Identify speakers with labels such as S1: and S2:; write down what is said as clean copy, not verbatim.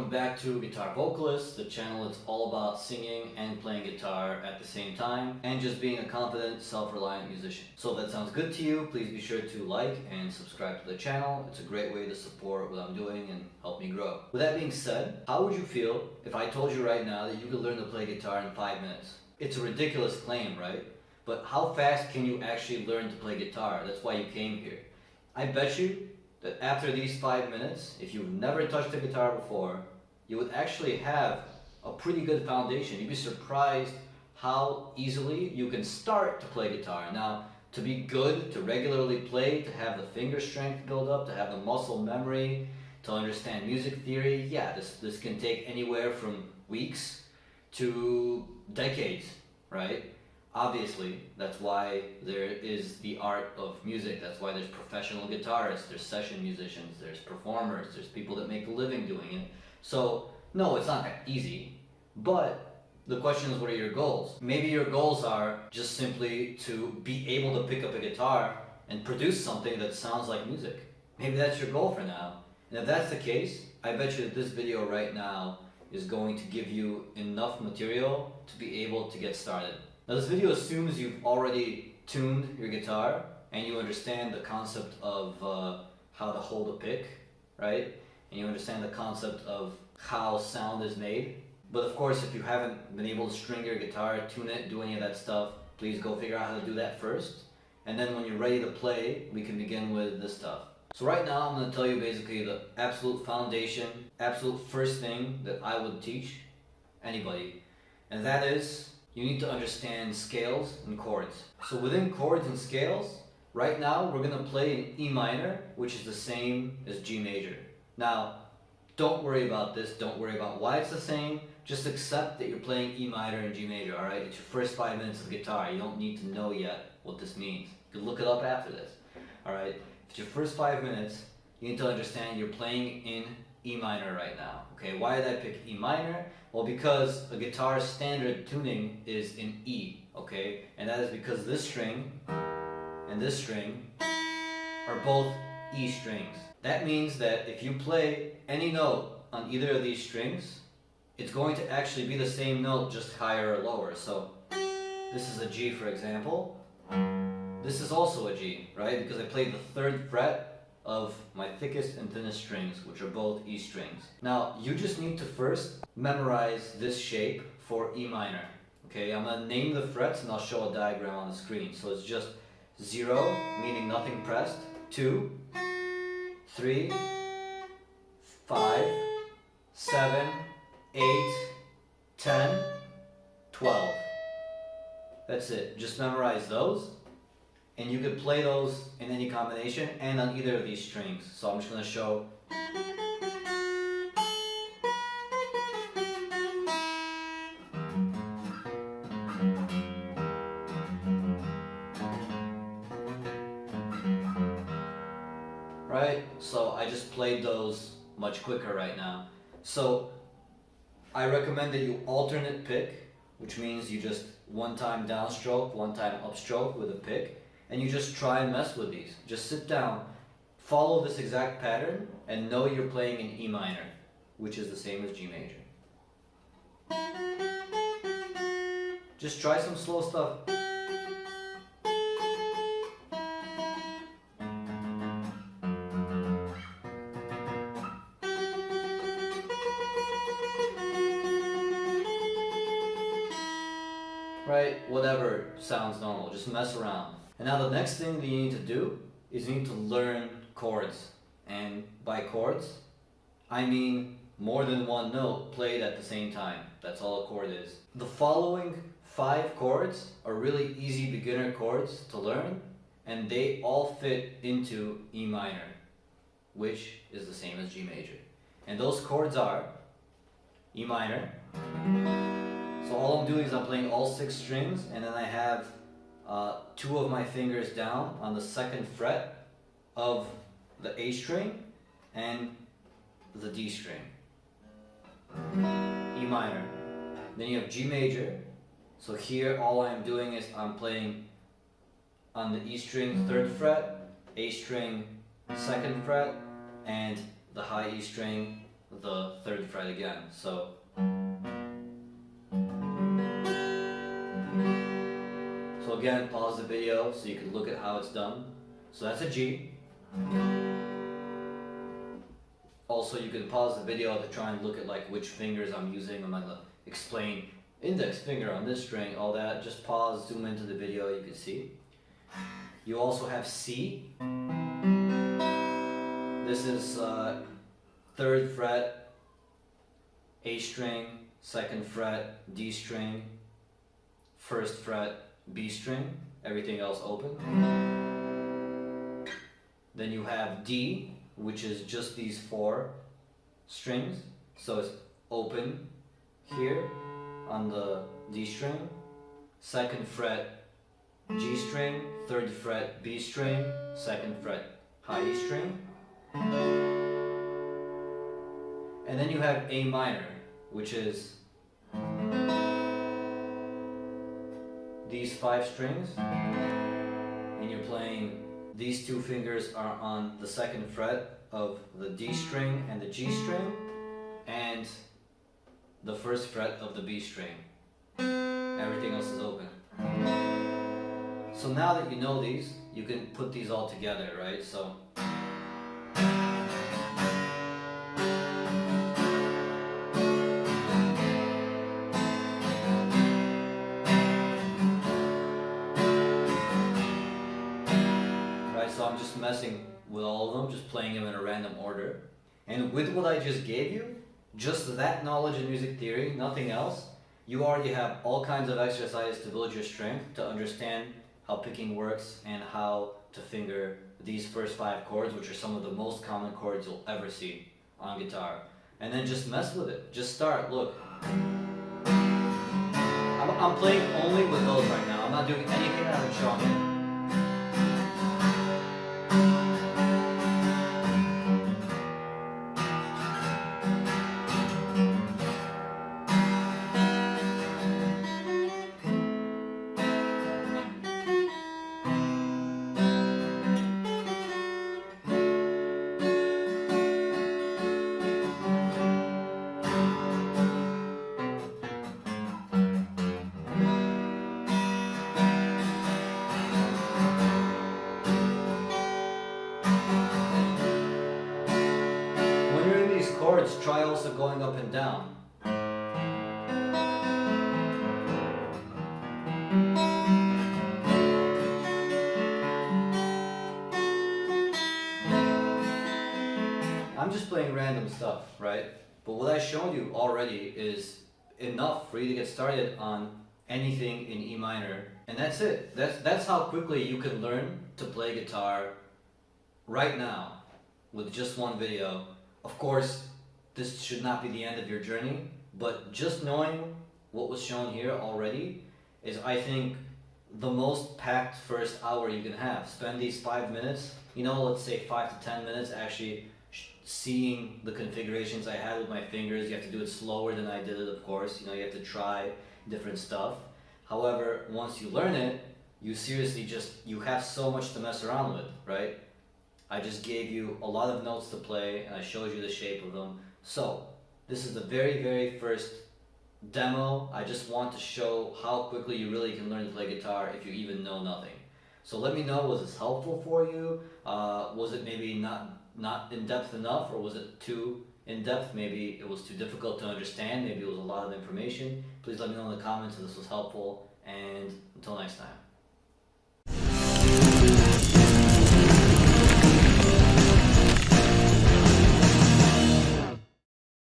S1: welcome back to Guitar Vocalist, the channel that's all about singing and playing guitar at the same time, and just being a confident, self-reliant musician. So if that sounds good to you, please be sure to like and subscribe to the channel. It's a great way to support what I'm doing and help me grow. With that being said, how would you feel if I told you right now that you could learn to play guitar in 5 minutes? It's a ridiculous claim, right? But how fast can you actually learn to play guitar? That's why you came here. I bet you that after these 5 minutes, if you've never touched a guitar before, you would actually have a pretty good foundation. You'd be surprised how easily you can start to play guitar. Now, to be good, to regularly play, to have the finger strength build up, to have the muscle memory, to understand music theory, yeah, this can take anywhere from weeks to decades, right? Obviously, that's why there is the art of music. That's why there's professional guitarists, there's session musicians, there's performers, there's people that make a living doing it. So, no, it's not that easy. But the question is, what are your goals? Maybe your goals are just simply to be able to pick up a guitar and produce something that sounds like music. Maybe that's your goal for now. And if that's the case, I bet you that this video right now is going to give you enough material to be able to get started. Now this video assumes you've already tuned your guitar and you understand the concept of how to hold a pick, right? And you understand the concept of how sound is made. But of course, if you haven't been able to string your guitar, tune it, do any of that stuff, please go figure out how to do that first. And then when you're ready to play, we can begin with this stuff. So right now I'm going to tell you basically the absolute foundation, absolute first thing that I would teach anybody. And that is, you need to understand scales and chords. So within chords and scales, right now we're going to play in E minor, which is the same as G major. Now, don't worry about this, don't worry about why it's the same, just accept that you're playing E minor and G major, alright? It's your first 5 minutes of guitar, you don't need to know yet what this means. You can look it up after this, alright? If it's your first 5 minutes, you need to understand you're playing in E minor right now, okay? Why did I pick E minor? Well, because a guitar's standard tuning is in E, okay? And that is because this string and this string are both E strings. That means that if you play any note on either of these strings, it's going to actually be the same note, just higher or lower. So this is a G, for example. This is also a G, right? Because I played the 3rd fret of my thickest and thinnest strings, which are both E strings. Now, you just need to first memorize this shape for E minor. Okay, I'm gonna name the frets and I'll show a diagram on the screen. So it's just 0, meaning nothing pressed, 2, 3, 5, 7, 8, 10, 12. That's it. Just memorize those. And you could play those in any combination and on either of these strings. So I'm just going to show. Right? So I just played those much quicker right now. So I recommend that you alternate pick, which means you just one time downstroke, one time upstroke with a pick. And you just try and mess with these. Just sit down, follow this exact pattern, and know you're playing in E minor, which is the same as G major. Just try some slow stuff. Right? Whatever sounds normal, just mess around. And now the next thing that you need to do is you need to learn chords. And by chords, I mean more than one note played at the same time. That's all a chord is. The following 5 chords are really easy beginner chords to learn, and they all fit into E minor, which is the same as G major. And those chords are E minor. So all I'm doing is I'm playing all 6 strings, and then I have 2 of my fingers down on the 2nd fret of the A string and the D string. E minor. Then you have G major. So here all I'm doing is I'm playing on the E string 3rd fret, A string 2nd fret, and the high E string the 3rd fret again. So again, pause the video so you can look at how it's done. So that's a G. Also, you can pause the video to try and look at like which fingers I'm using. I'm not gonna explain index finger on this string, all that. Just pause, zoom into the video, you can see. You also have C. This is 3rd fret, A string, 2nd fret, D string, 1st fret, B string, everything else open. Then you have D, which is just these 4 strings. So it's open here on the D string, 2nd fret, G string, 3rd fret, B string, 2nd fret, high E string. And then you have A minor, which is these 5 strings, and you're playing, these 2 fingers are on the 2nd fret of the D string and the G string, and the 1st fret of the B string. Everything else is open. So now that you know these, you can put these all together, right? So I'm just messing with all of them, just playing them in a random order. And with what I just gave you, just that knowledge in music theory, nothing else, you already have all kinds of exercises to build your strength, to understand how picking works and how to finger these first 5 chords, which are some of the most common chords you'll ever see on guitar. And then just mess with it. Just start, look. I'm playing only with those right now. I'm not doing anything I haven't shown you. Chords, try also going up and down. I'm just playing random stuff, right? But what I showed you already is enough for you to get started on anything in E minor. And that's it. That's how quickly you can learn to play guitar right now with just one video. Of course, this should not be the end of your journey, but just knowing what was shown here already is, I think, the most packed first hour you can have. Spend these 5 minutes, you know, let's say 5 to 10 minutes actually seeing the configurations I had with my fingers. You have to do it slower than I did it, of course. You know, you have to try different stuff. However, once you learn it, you seriously you have so much to mess around with, right? I just gave you a lot of notes to play and I showed you the shape of them. So, this is the very, very first demo. I just want to show how quickly you really can learn to play guitar if you even know nothing. So let me know, was this helpful for you? Was it maybe not in-depth enough, or was it too in-depth? Maybe it was too difficult to understand, maybe it was a lot of information. Please let me know in the comments if this was helpful, and until next time.